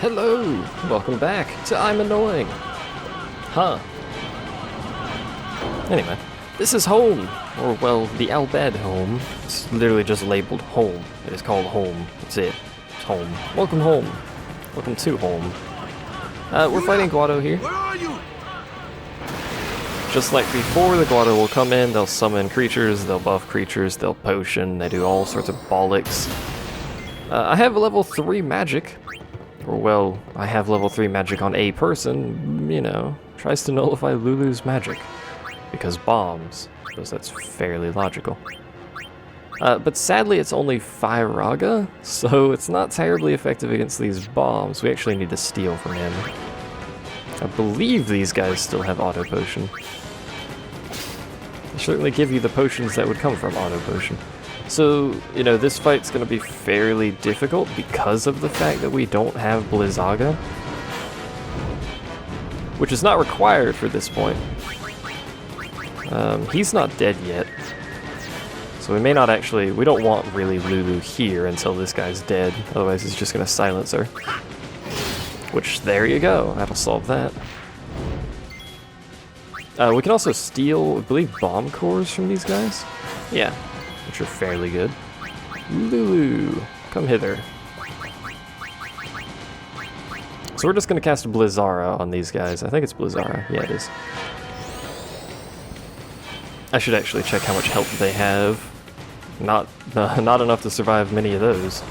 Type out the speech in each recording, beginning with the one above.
Hello! Welcome back to I'm Annoying. Huh. Anyway, this is home. Or, well, the Al Bhed home. It's literally just labeled home. It is called home. That's it. It's home. Welcome home. Welcome to home. We're fighting Guado here. Where are you? Just like before, the Guado will come in, they'll summon creatures, they'll buff creatures, they'll potion, they do all sorts of bollocks. I have level 3 magic. Or, well, I have level 3 magic on a person, you know, tries to nullify Lulu's magic. Because bombs. I suppose that's fairly logical. But sadly it's only Fairaga, so it's not terribly effective against these bombs. We actually need to steal from him. I believe these guys still have auto potion. They certainly give you the potions that would come from auto potion. So, you know, this fight's going to be fairly difficult because of the fact that we don't have Blizzaga. Which is not required for this point. He's not dead yet. So we may not actually, we don't want really Lulu here until this guy's dead. Otherwise he's just going to silence her. Which, there you go, that'll solve that. We can also steal, I believe, bomb cores from these guys? Yeah, which are fairly good. Lulu, come hither. So we're just going to cast Blizzara on these guys. I think it's Blizzara. Yeah, it is. I should actually check how much health they have. Not enough to survive many of those.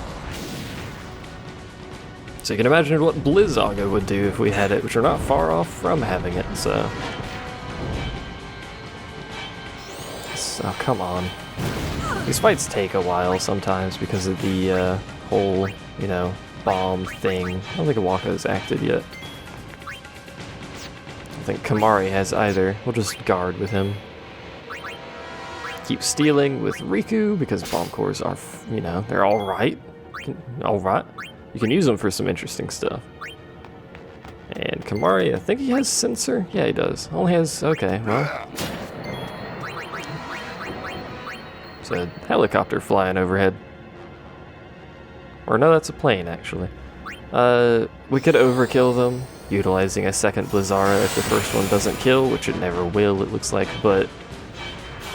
So you can imagine what Blizzaga would do if we had it, which we're not far off from having it, so... Oh, come on. These fights take a while sometimes because of the whole, you know, bomb thing. I don't think Awaka's acted yet. I don't think Kamari has either. We'll just guard with him. Keep stealing with Riku because bomb cores are, you know, they're alright. Alright. You can use them for some interesting stuff. And Kamari, I think he has sensor? Yeah, he does. Only has, okay, well. There's a helicopter flying overhead. Or no, that's a plane, actually. We could overkill them, utilizing a second Blizzara if the first one doesn't kill, which it never will, it looks like, but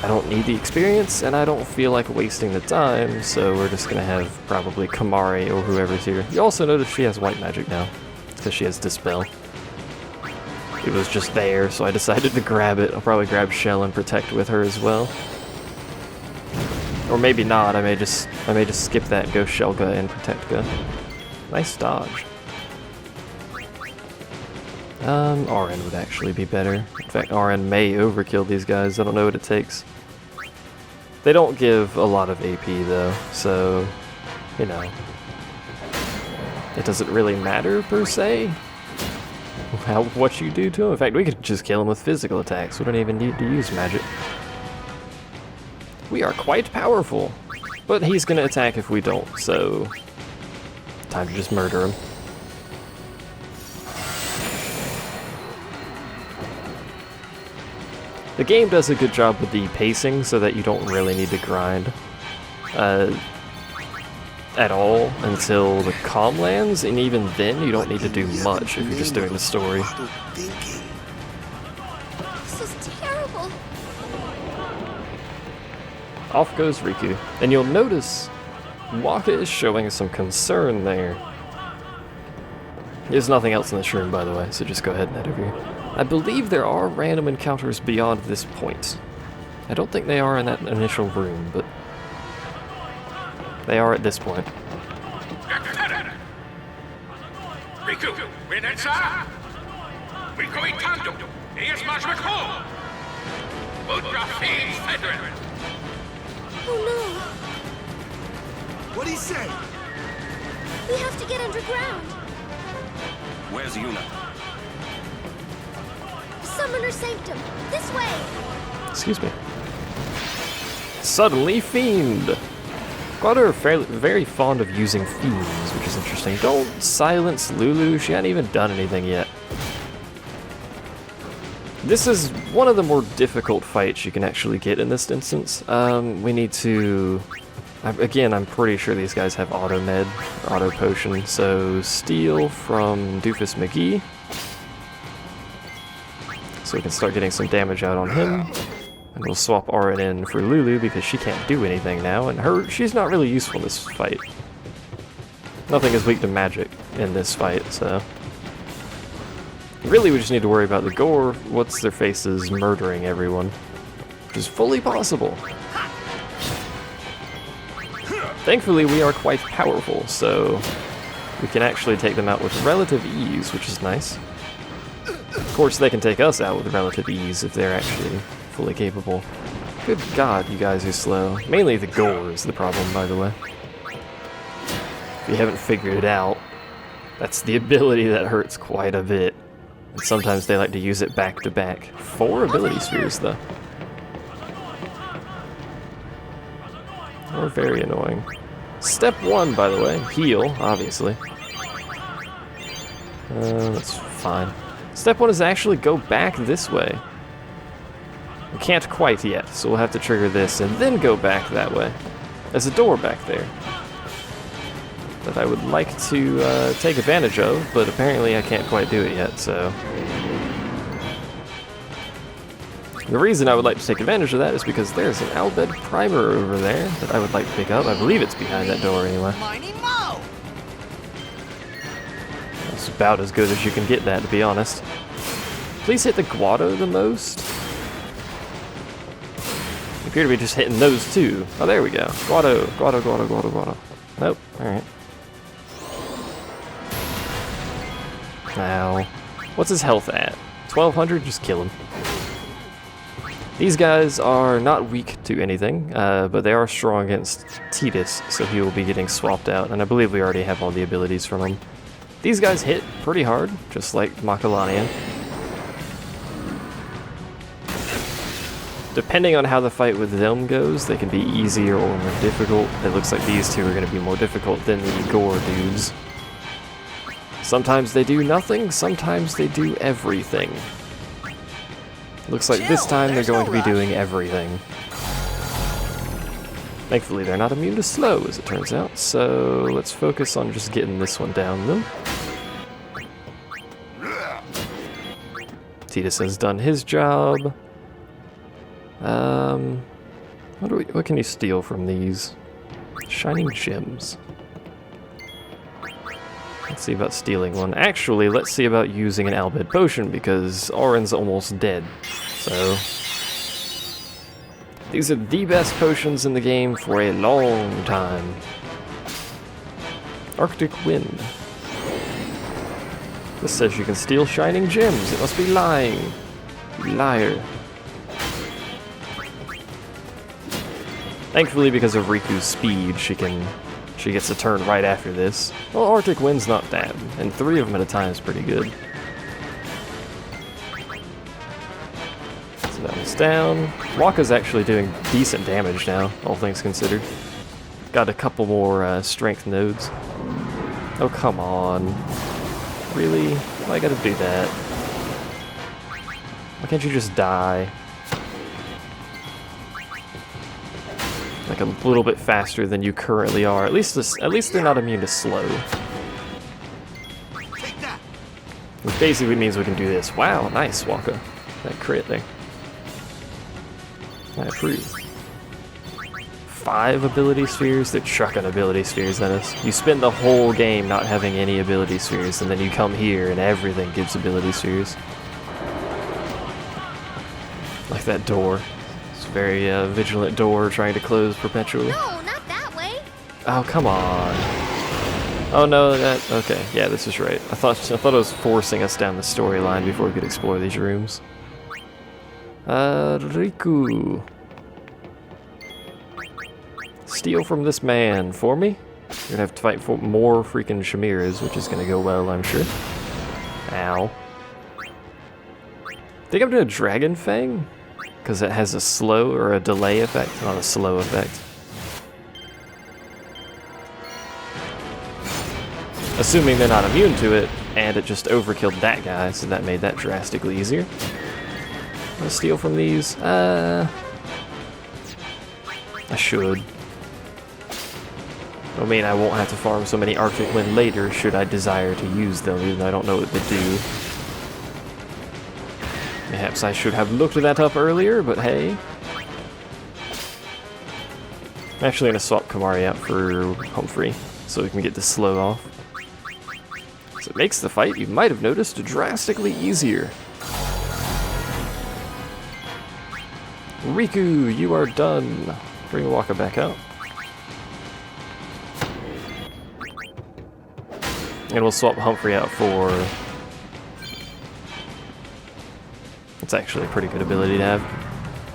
I don't need the experience, and I don't feel like wasting the time, so we're just gonna have probably Kamari or whoever's here. You also notice she has white magic now, because she has Dispel. It was just there, so I decided to grab it. I'll probably grab Shell and Protect with her as well. Or maybe not, I may just skip that and go Shelga and Protectga. Nice dodge. RN would actually be better. In fact, RN may overkill these guys. I don't know what it takes. They don't give a lot of AP though, so, you know, it doesn't really matter per se what you do to him. In fact, we could just kill him with physical attacks. We don't even need to use magic. We are quite powerful, but he's gonna attack if we don't, so time to just murder him. The game does a good job with the pacing so that you don't really need to grind at all until the calm lands, and even then you don't need to do much if you're just doing the story. This is terrible. Off goes Riku. And you'll notice Waka is showing some concern there. There's nothing else in this room, by the way, so just go ahead and head over here. I believe there are random encounters beyond this point. I don't think they are in that initial room, but they are at this point. Riku, Renetsa! Riku Itando! Eas Majmako! Ultra Fiend Federal! Oh What'd he say? no. We have to get underground. Where's Yuna? Summoner Sanctum. This way. Excuse me. Suddenly Fiend! Guado are very fond of using fiends, which is interesting. Don't silence Lulu, she hasn't even done anything yet. This is one of the more difficult fights you can actually get in this instance. We need to Again, I'm pretty sure these guys have auto med, or auto potion, so steal from Doofus McGee. So we can start getting some damage out on him. And we'll swap Auron in for Lulu because she can't do anything now, and she's not really useful in this fight. Nothing is weak to magic in this fight, so... Really, we just need to worry about the gore. What's their faces murdering everyone, which is fully possible. Thankfully, we are quite powerful, so we can actually take them out with relative ease, which is nice. Of course, they can take us out with relative ease if they're actually fully capable. Good God, you guys are slow. Mainly the gore is the problem, by the way. If you haven't figured it out, that's the ability that hurts quite a bit. And sometimes they like to use it back to back. 4 ability spheres, though. They're very annoying. Step 1, by the way, heal, obviously. That's fine. Step 1 is actually go back this way. We can't quite yet, so we'll have to trigger this and then go back that way. There's a door back there that I would like to take advantage of, but apparently I can't quite do it yet, so... The reason I would like to take advantage of that is because there's an Bhed Primer over there that I would like to pick up. I believe it's behind that door anyway. That's about as good as you can get that, to be honest. Please hit the Guado the most. You appear to be just hitting those two. Oh, there we go. Guado, Guado, Guado, Guado, Guado. Nope, alright. Now, what's his health at? 1200? Just kill him. These guys are not weak to anything, but they are strong against Tidus, so he will be getting swapped out, and I believe we already have all the abilities from him. These guys hit pretty hard, just like Macalanian. Depending on how the fight with them goes, they can be easier or more difficult. It looks like these two are going to be more difficult than the Gore dudes. Sometimes they do nothing, sometimes they do everything. Looks like this time they're going to be doing everything. Thankfully they're not immune to slow, as it turns out, so let's focus on just getting this one down then. Tidus has done his job. What can you steal from these? Shining gems. Let's see about stealing one. Actually, let's see about using an Bhed potion, because Auron's almost dead. So, these are the best potions in the game for a long time. Arctic Wind. This says you can steal shining gems. It must be lying. You liar. Thankfully, because of Riku's speed, she gets a turn right after this. Well, Arctic Wind's not bad, and 3 of them at a time is pretty good. So that one's down. Waka's actually doing decent damage now, all things considered. Got a couple more strength nodes. Oh, come on. Really? Why I gotta do that? Why can't you just die? Like a little bit faster than you currently are. At least they're not immune to slow. Which basically means we can do this. Wow, nice, Waka. That crit there. I approve. 5 ability spheres? They're chucking ability spheres at us. You spend the whole game not having any ability spheres, and then you come here and everything gives ability spheres. Like that door. Very vigilant door trying to close perpetually. No, not that way. Oh, come on. Oh no, okay, yeah, this is right. I thought it was forcing us down the storyline before we could explore these rooms. Riku. Steal from this man for me. You're gonna have to fight for more freaking Shamiras, which is gonna go well, I'm sure. Ow. Think I'm doing a Dragon Fang? Because it has a slow or a delay effect, not a slow effect. Assuming they're not immune to it, and it just overkilled that guy, so that made that drastically easier. I'll steal from these. I should. I mean, I won't have to farm so many Arctic Wind later should I desire to use them, even though I don't know what they do. Perhaps I should have looked that up earlier, but hey. I'm actually going to swap Kamari out for Humphrey, so we can get this slow off. So it makes the fight, you might have noticed, drastically easier. Riku, you are done. Bring Waka back out. And we'll swap Humphrey out for... It's actually a pretty good ability to have.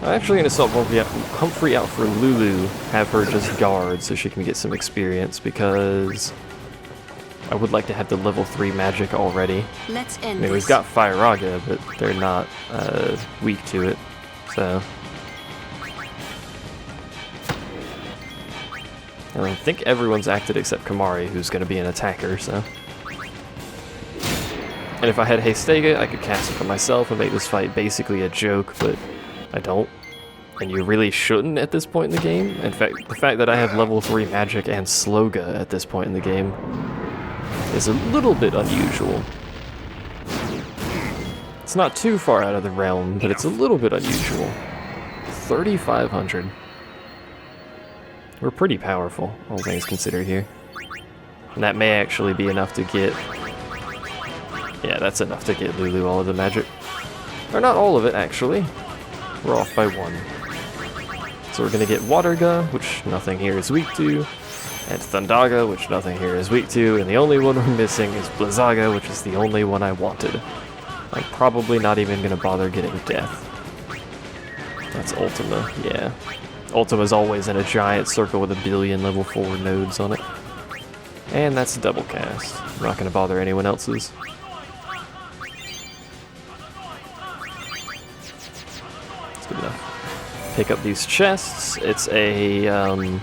I'm actually going to swap Humphrey out for Lulu, have her just guard so she can get some experience, because I would like to have the level 3 magic already. Let's end I mean, we've this. got Firaga, but they're not weak to it, so... I think everyone's acted except Kamari, who's going to be an attacker, so... And if I had Hastega, I could cast it for myself and make this fight basically a joke, but I don't. And you really shouldn't at this point in the game. In fact, the fact that I have level 3 magic and Sloga at this point in the game is a little bit unusual. It's not too far out of the realm, but it's a little bit unusual. 3,500. We're pretty powerful, all things considered here. And that may actually be enough to get... Yeah, that's enough to get Lulu all of the magic. Or not all of it, actually. We're off by 1. So we're gonna get Waterga, which nothing here is weak to, and Thundaga, which nothing here is weak to, and the only one we're missing is Blizzaga, which is the only one I wanted. I'm probably not even gonna bother getting Death. That's Ultima, yeah. Ultima's always in a giant circle with a billion level 4 nodes on it. And that's a double cast. I'm not gonna bother anyone else's. Good enough. Pick up these chests. It's a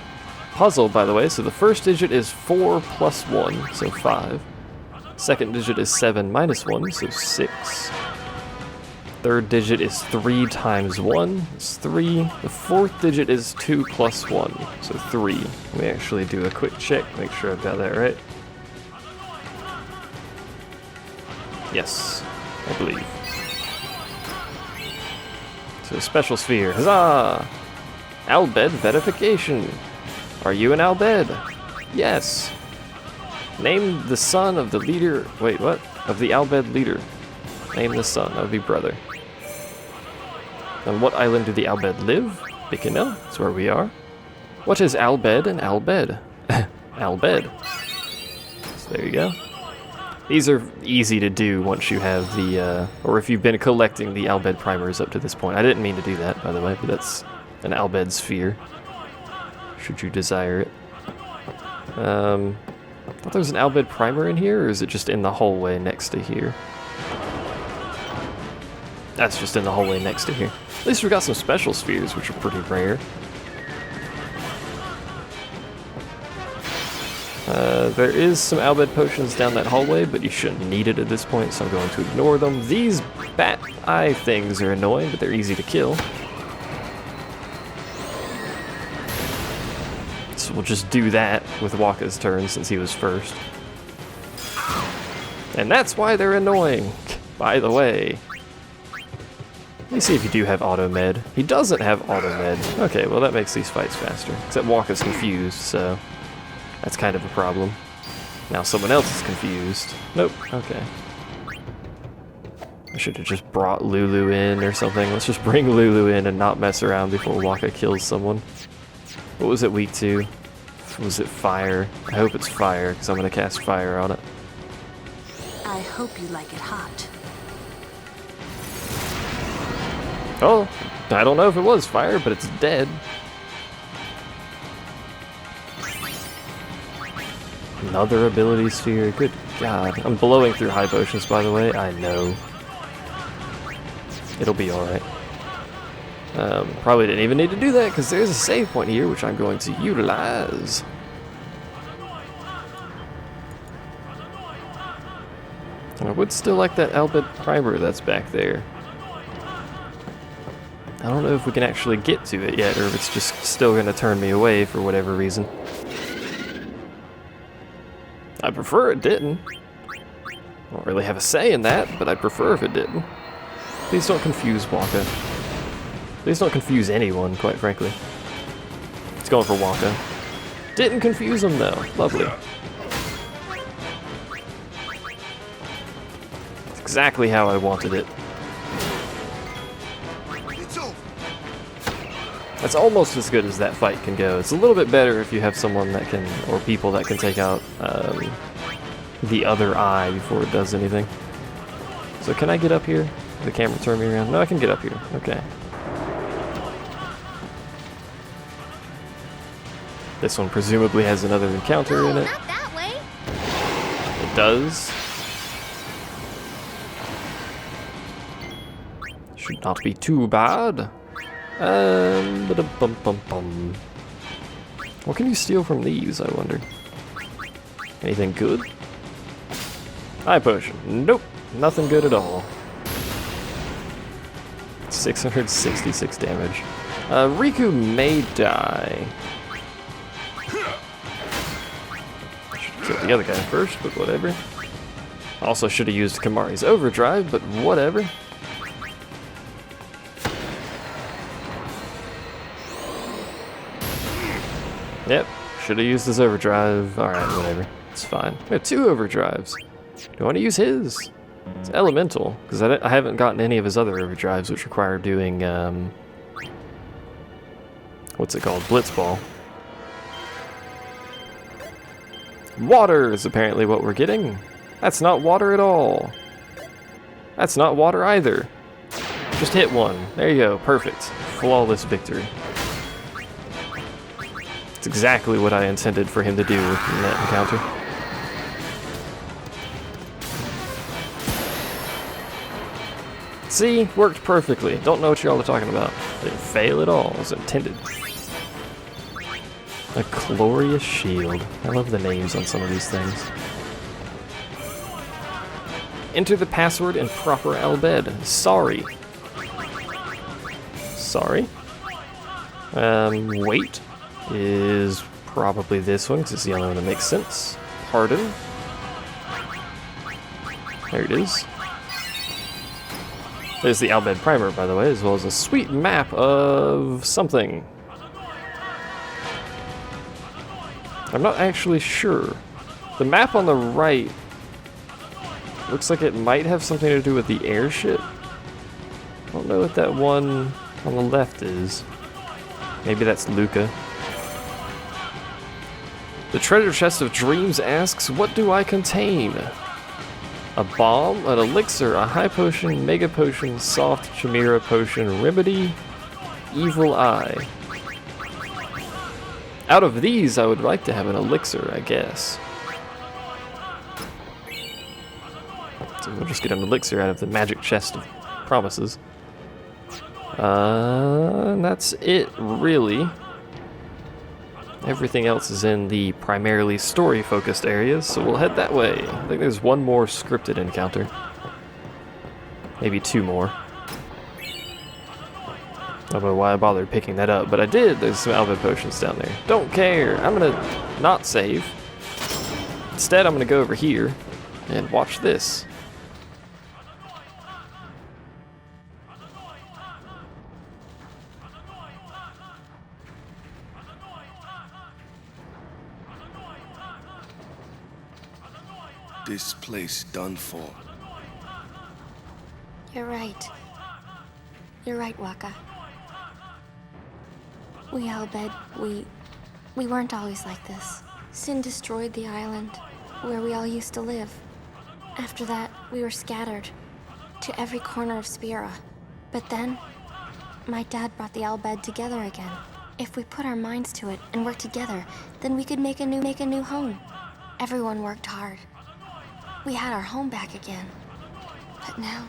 puzzle, by the way. So the first digit is 4 plus 1, so 5. Second digit is 7 minus 1, so 6. Third digit is 3 times 1, it's 3. The fourth digit is 2 plus 1, so 3. Let me actually do a quick check, make sure I've got that right. Yes, I believe. So special sphere, huzzah! Albed verification. Are you an Albed? Yes. Name the son of the leader, wait, what? Of the Albed leader. Name the son, that would be brother. On what island do the Albed live? Bikino, that's where we are. What is Albed and Albed? Albed. So there you go. These are easy to do once you have the, or if you've been collecting the Bhed Primers up to this point. I didn't mean to do that, by the way, but that's an Bhed sphere, should you desire it. I thought there was an Bhed Primer in here, or is it just in the hallway next to here? That's just in the hallway next to here. At least we've got some special spheres, which are pretty rare. There is some Bhed potions down that hallway, but you shouldn't need it at this point, so I'm going to ignore them. These bat eye things are annoying, but they're easy to kill. So we'll just do that with Waka's turn, since he was first. And that's why they're annoying, by the way. Let me see if you do have auto med. He doesn't have auto med. Okay, well that makes these fights faster. Except Waka's confused, so that's kind of a problem. Now someone else is confused. Nope, okay. I should have just brought Lulu in or something. Let's just bring Lulu in and not mess around before Waka kills someone. What was it weak to? Was it fire? I hope it's fire, because I'm going to cast fire on it. I hope you like it hot. Oh, I don't know if it was fire, but it's dead. Another ability sphere, good god. I'm blowing through high potions, by the way, I know. It'll be alright. Probably didn't even need to do that, because there's a save point here, which I'm going to utilize. I would still like that Bhed Primer that's back there. I don't know if we can actually get to it yet, or if it's just still going to turn me away for whatever reason. I prefer it didn't. I don't really have a say in that, but I'd prefer if it didn't. Please don't confuse Waka. Please don't confuse anyone, quite frankly. It's going for Waka. Didn't confuse him though. Lovely. It's exactly how I wanted it. That's almost as good as that fight can go. It's a little bit better if you have someone that can, or people that can take out the other eye before it does anything. So can I get up here? The camera turn me around? No, I can get up here. Okay. This one presumably has another encounter in it. Not that way. It does. Should not be too bad. Ba-dum-bum-bum-bum. What can you steal from these, I wonder? Anything good? Eye potion. Nope. Nothing good at all. 666 damage. Riku may die. Should kill the other guy first, but whatever. Also should have used Kamari's overdrive, but whatever. Yep, should have used his overdrive. Alright, whatever. It's fine. We have 2 overdrives. Do you want to use his? It's elemental, because I haven't gotten any of his other overdrives, which require doing, what's it called? Blitzball. Water is apparently what we're getting. That's not water at all. That's not water either. Just hit one. There you go. Perfect. Flawless victory. It's exactly what I intended for him to do in that encounter. See? Worked perfectly. Don't know what y'all are talking about. Didn't fail at all. It was intended. A glorious shield. I love the names on some of these things. Enter the password in proper Al-Bhed. Sorry. Sorry? Wait. Is probably this one, because it's the only one that makes sense. Pardon. There it is. There's the Bhed Primer, by the way, as well as a sweet map of something. I'm not actually sure. The map on the right looks like it might have something to do with the airship. I don't know what that one on the left is. Maybe that's Luca. The Treasure Chest of Dreams asks, what do I contain? A bomb, an elixir, a high potion, mega potion, soft chimera potion, remedy, evil eye. Out of these, I would like to have an elixir, I guess. So we'll just get an elixir out of the magic chest of promises. And that's it, really. Everything else is in the primarily story-focused areas, so we'll head that way. I think there's one more scripted encounter. Maybe 2 more. I don't know why I bothered picking that up, but I did. There's some Al-Bhed potions down there. Don't care. I'm gonna not save. Instead, I'm gonna go over here and watch this. This place done for. You're right. You're right, Waka. We Al-Bhed, we weren't always like this. Sin destroyed the island where we all used to live. After that, we were scattered to every corner of Spira. But then, my dad brought the Al-Bhed together again. If we put our minds to it and work together, then we could make a new home. Everyone worked hard. We had our home back again. But now,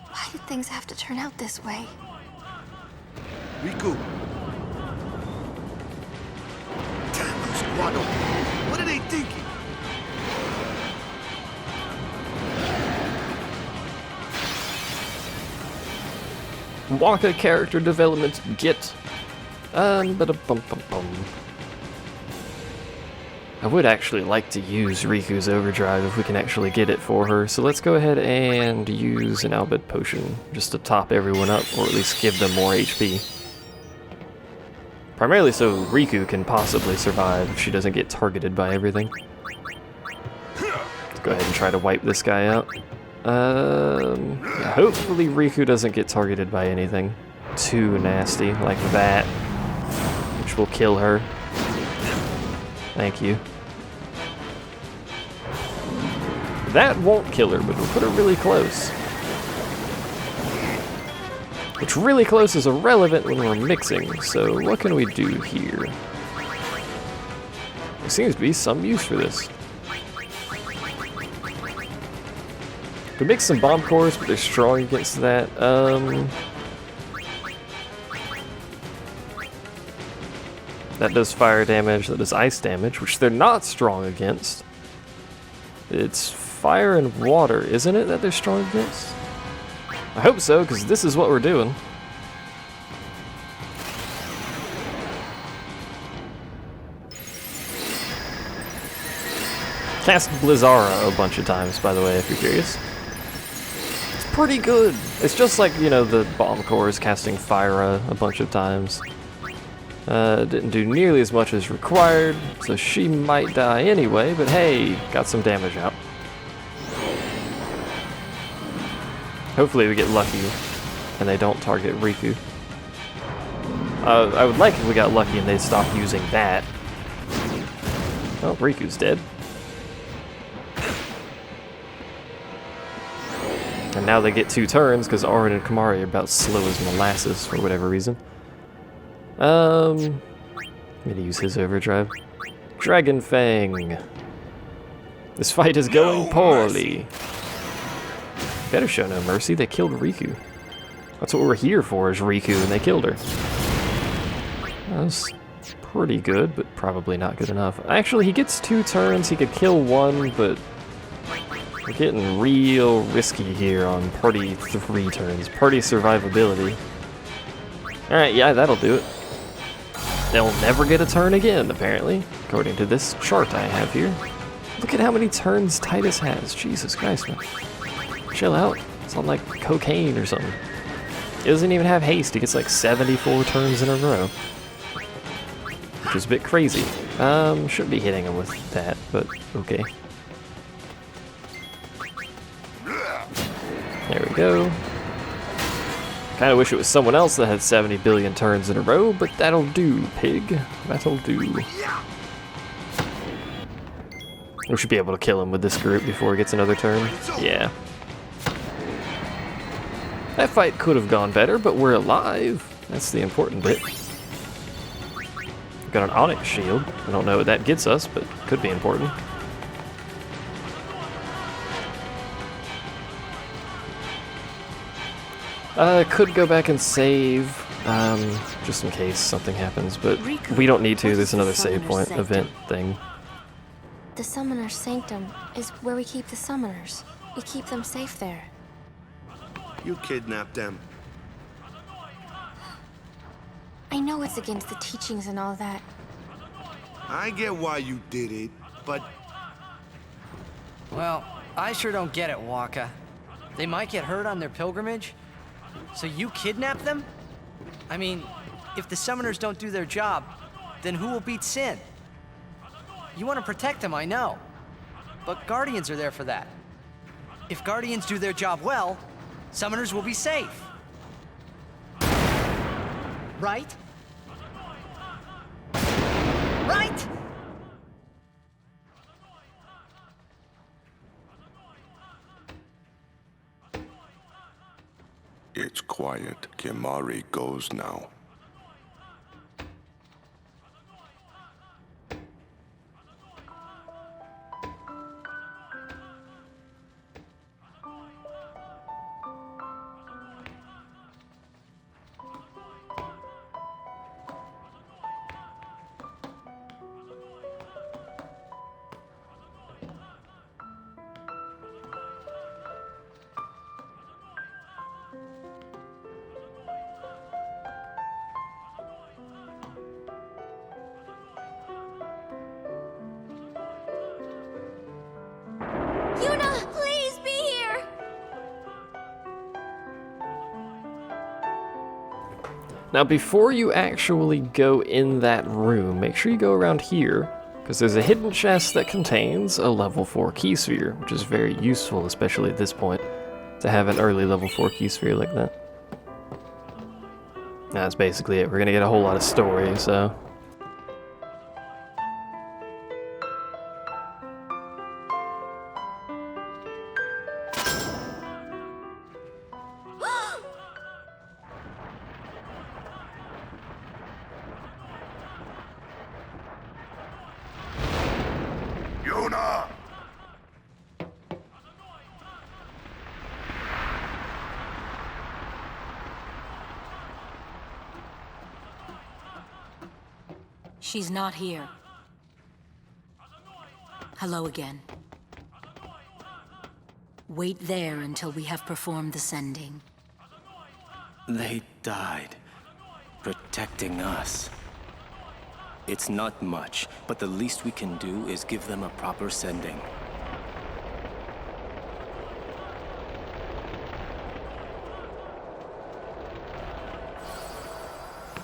why did things have to turn out this way? Riku! Damn those Guado! What are they thinking? Waka character development get. Ba-da-bum-bum-bum. I would actually like to use Riku's overdrive if we can actually get it for her, so let's go ahead and use an Albed potion just to top everyone up, or at least give them more HP. Primarily so Riku can possibly survive if she doesn't get targeted by everything. Let's go ahead and try to wipe this guy out. Hopefully Riku doesn't get targeted by anything too nasty like that, which will kill her. Thank you. That won't kill her, but it'll put her really close. Which really close is irrelevant when we're mixing, so what can we do here? There seems to be some use for this. We mix some bomb cores, but they're strong against that. That does fire damage, that does ice damage, which they're not strong against. It's fire and water, isn't it, that they're strong against? I hope so, because this is what we're doing. Cast Blizzara a bunch of times, by the way, if you're curious. It's pretty good. It's just like, you know, the bomb cores casting Fyra a bunch of times. Didn't do nearly as much as required, so she might die anyway, but hey, got some damage out. Hopefully we get lucky and they don't target Riku. I would like if we got lucky and they stopped using that. Oh, Riku's dead. And now they get 2 turns because Auron and Kamari are about slow as molasses for whatever reason. I'm gonna use his overdrive. Dragon Fang. This fight is going poorly. Better show no mercy, they killed Riku. That's what we're here for, is Riku, and they killed her. That was pretty good, but probably not good enough. Actually, he gets 2 turns, he could kill 1, but we're getting real risky here on party 3 turns. Party survivability. Alright, yeah, that'll do it. They'll never get a turn again, apparently, according to this chart I have here. Look at how many turns Titus has. Jesus Christ, man. Chill out. It's on like cocaine or something. He doesn't even have haste. He gets like 74 turns in a row. Which is a bit crazy. Shouldn't be hitting him with that, but okay. There we go. Kinda wish it was someone else that had 70 billion turns in a row, but that'll do, pig. That'll do. We should be able to kill him with this group before he gets another turn. Yeah. That fight could have gone better, but we're alive. That's the important bit. We've got an Onyx shield. I don't know what that gets us, but could be important. Could go back and save, just in case something happens, but we don't need to. There's another save point event thing. The Summoner's Sanctum is where we keep the Summoners. We keep them safe there. You kidnapped them. I know it's against the teachings and all that. I get why you did it, but... Well, I sure don't get it, Waka. They might get hurt on their pilgrimage, so you kidnap them? I mean, if the Summoners don't do their job, then who will beat Sin? You want to protect them, I know. But Guardians are there for that. If Guardians do their job well, Summoners will be safe. Right? Right? It's quiet. Kimari goes now. Now, before you actually go in that room, make sure you go around here, because there's a hidden chest that contains a level 4 key sphere, which is very useful, especially at this point, to have an early level 4 key sphere like that. That's basically it. We're gonna get a whole lot of story, so... Yuna! She's not here. Hello again. Wait there until we have performed the sending. They died, protecting us. It's not much, but the least we can do is give them a proper sending.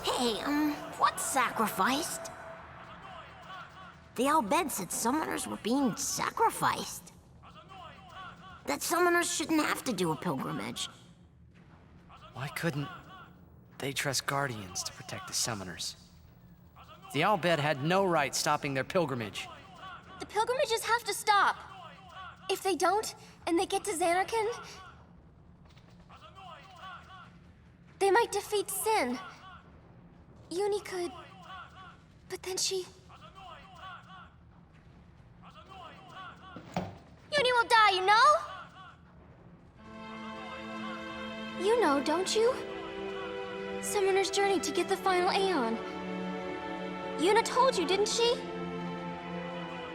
Hey, what's sacrificed? The Al-Bhed said summoners were being sacrificed. That summoners shouldn't have to do a pilgrimage. Why couldn't they trust guardians to protect the summoners? The Al-Bhed had no right stopping their pilgrimage. The pilgrimages have to stop. If they don't, and they get to Zanarkand, they might defeat Sin. Uni could... but then she... Uni will die, you know? You know, don't you? Summoner's journey to get the final Aeon. Yuna told you, didn't she?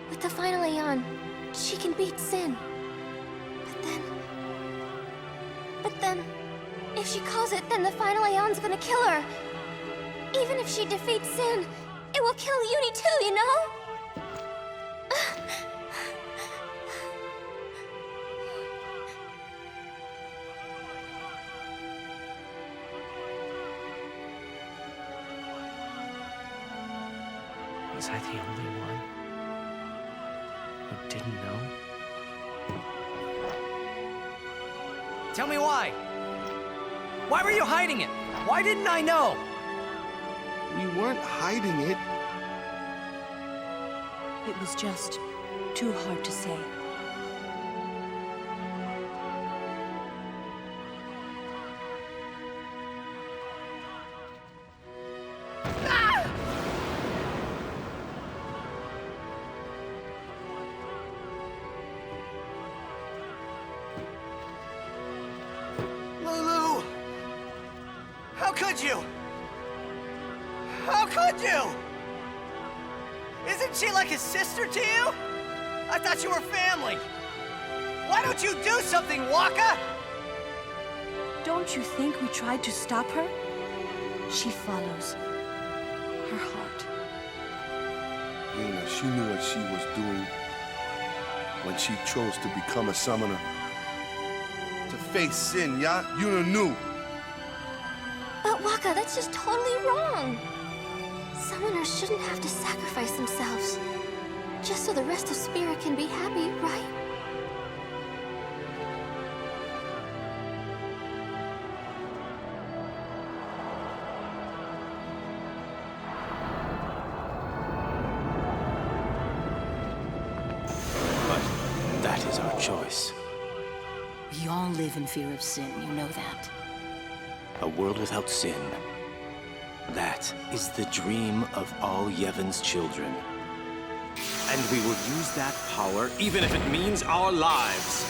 With the final Aeon, she can beat Sin. But then... if she calls it, then the final Aeon's gonna kill her. Even if she defeats Sin, it will kill Uni too, you know? Was I the only one who didn't know? Tell me why! Why were you hiding it? Why didn't I know? We weren't hiding it. It was just too hard to say. Lulu! How could you? How could you? Isn't she like a sister to you? I thought you were family. Why don't you do something, Waka? Don't you think we tried to stop her? She follows her heart. Yuna, she knew what she was doing when she chose to become a summoner. To face Sin, yeah? Yuna knew. But Waka, that's just totally wrong. Summoners shouldn't have to sacrifice themselves. Just so the rest of Spirit can be happy, right? But that is our choice. We all live in fear of Sin, you know that. A world without sin. That is the dream of all Yevon's children. And we will use that power even if it means our lives.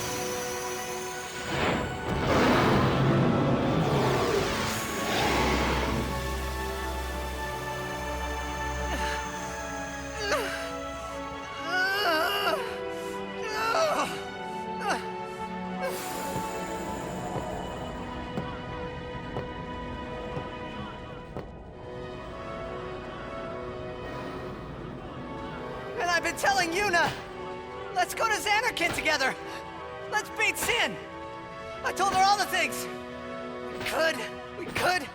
I've been telling Yuna! Let's go to Zanarkand together! Let's beat Sin! I told her all the things! We could,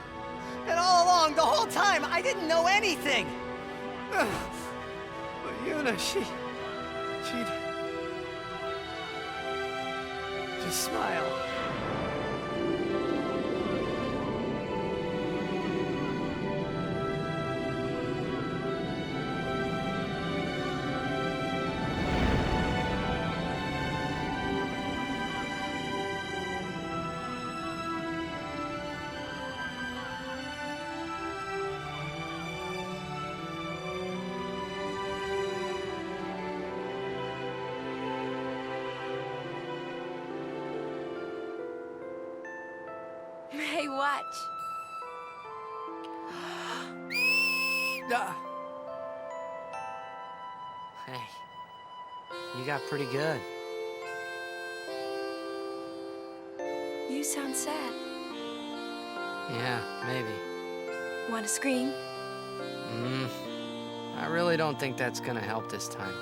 And all along, the whole time, I didn't know anything. But Yuna, she'd just smile. Hey, watch. Hey, you got pretty good. You sound sad. Yeah, maybe. Want to scream? I really don't think that's gonna help this time.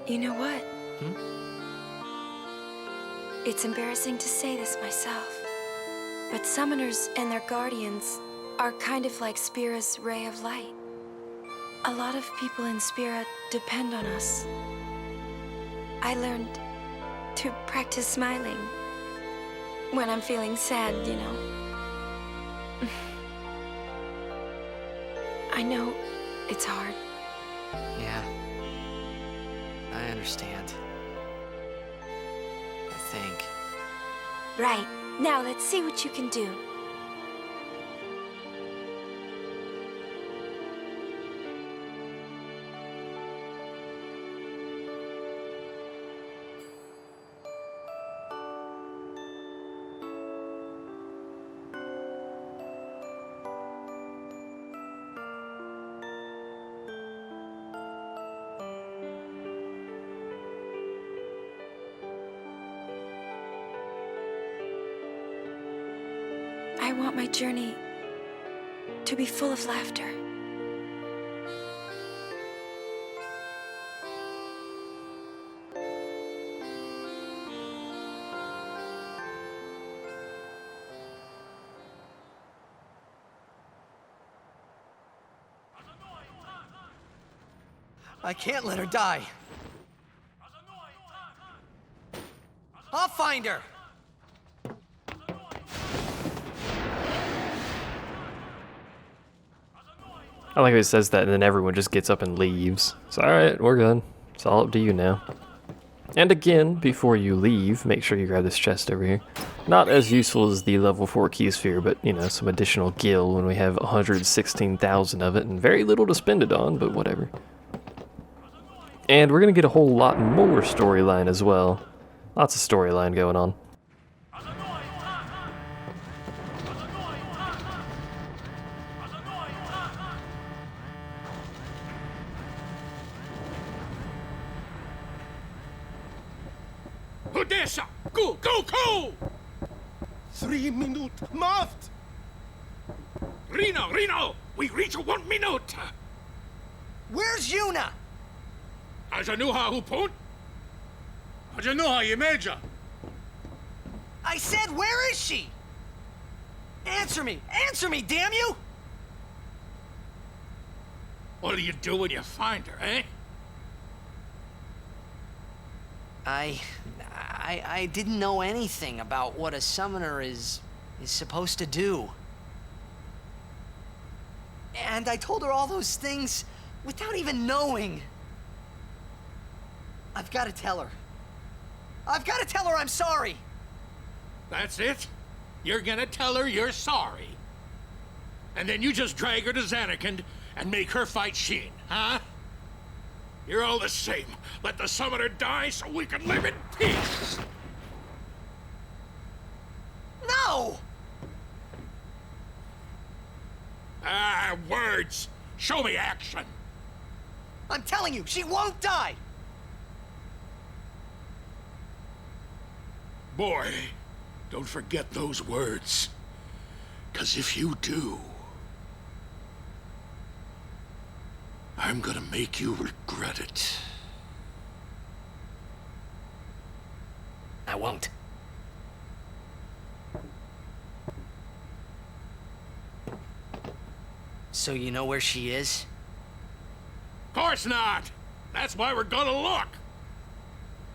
You know what? It's embarrassing to say this myself, but summoners and their guardians are kind of like Spira's ray of light. A lot of people in Spira depend on us. I learned to practice smiling when I'm feeling sad, you know. I know it's hard. Yeah, I understand. I think. Right. Now let's see what you can do. I want my journey to be full of laughter. I can't let her die. I'll find her. I like how he says that and then everyone just gets up and leaves. It's alright, we're good. It's all up to you now. And again, before you leave, make sure you grab this chest over here. Not as useful as the level 4 key sphere, but, you know, some additional gil when we have 116,000 of it and very little to spend it on, but whatever. And we're gonna get a whole lot more storyline as well. Lots of storyline going on. Odessa! Go, go, go! 3 minutes marked. Reno! We reach 1 minute! Where's Yuna? Ajanuha hupon? Ajanuha Yemeja! I said, where is she? Answer me, damn you! What'll you do when you find her, eh? I didn't know anything about what a summoner is supposed to do. And I told her all those things without even knowing. I've got to tell her. I've got to tell her I'm sorry. That's it? You're gonna tell her you're sorry. And then you just drag her to Zanarkand and make her fight Sheen, huh? You're all the same. Let the summoner die so we can live in peace. No! Ah, words. Show me action. I'm telling you, she won't die! Boy, don't forget those words. 'Cause if you do, I'm gonna make you regret it. I won't. So you know where she is? Course not. That's why we're gonna look.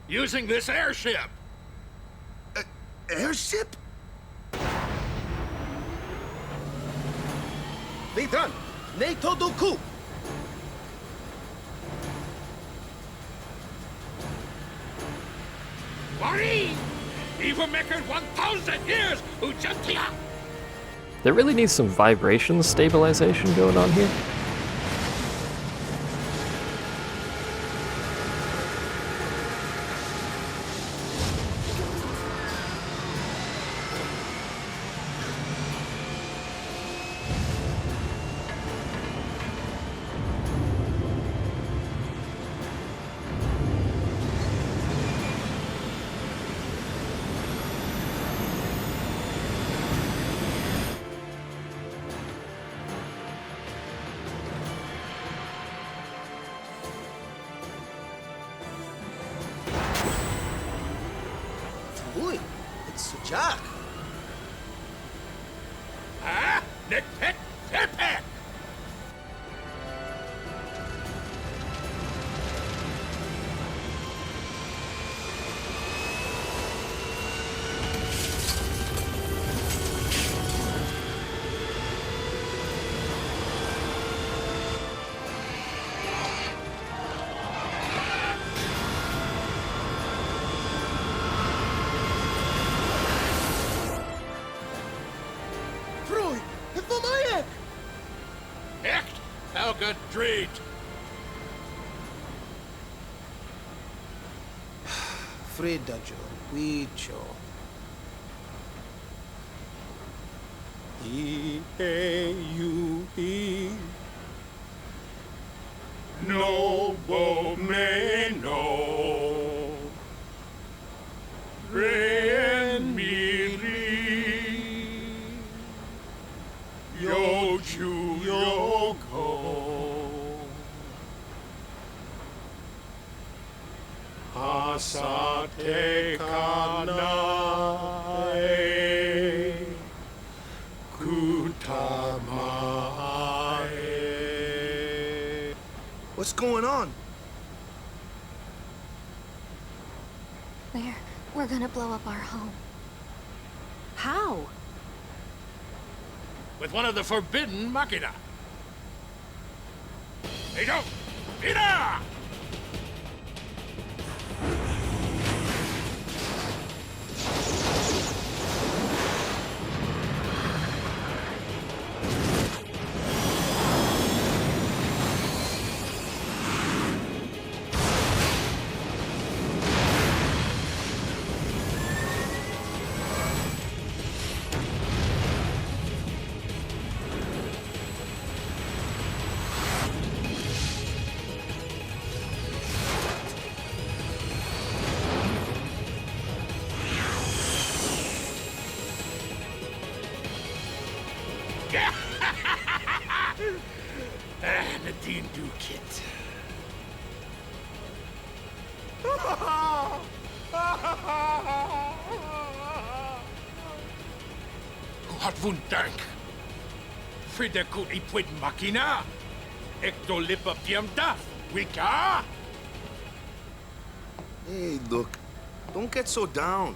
Using this airship. Airship? Vidran, Neito Doku. Wari! Even making 1,000 years, Ujantia! There really needs some vibration stabilization going on here. Uy, it's Sujak. Ah? Nitpick? Nitpick! Freud, informaje! Echt? Helga Dreht! Fredajo, Wicho. E-A-U-E. Nobo Meno. Ren Miri. Yochu Yoko. Asate Kanae. Kutamae. What's going on? We're gonna blow up our home. How? With one of the forbidden machina. Hey, go! Vita! Nadine Dukit. Wat wundank. Fridekut ipwit makina. Ekto lipa piamdaf. Wika? Hey, look, don't get so down.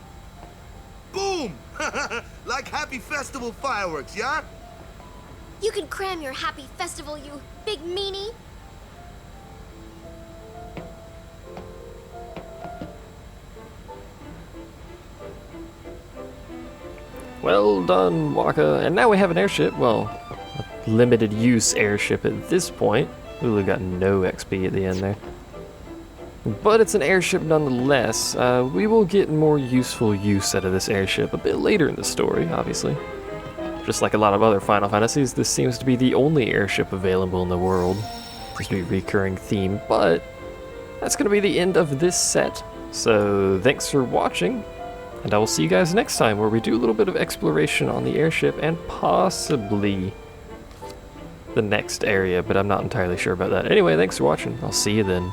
Boom! Like happy festival fireworks, yeah? You can cram your happy festival, you big meanie. Well done, Waka. And now we have an airship. Well, a limited use airship at this point. Ulu got no XP at the end there. But it's an airship nonetheless. We will get more useful use out of this airship a bit later in the story, obviously. Just like a lot of other Final Fantasies, this seems to be the only airship available in the world. Seems to be a recurring theme, but that's going to be the end of this set. So thanks for watching, and I will see you guys next time, where we do a little bit of exploration on the airship and possibly the next area, but I'm not entirely sure about that. Anyway, thanks for watching. I'll see you then.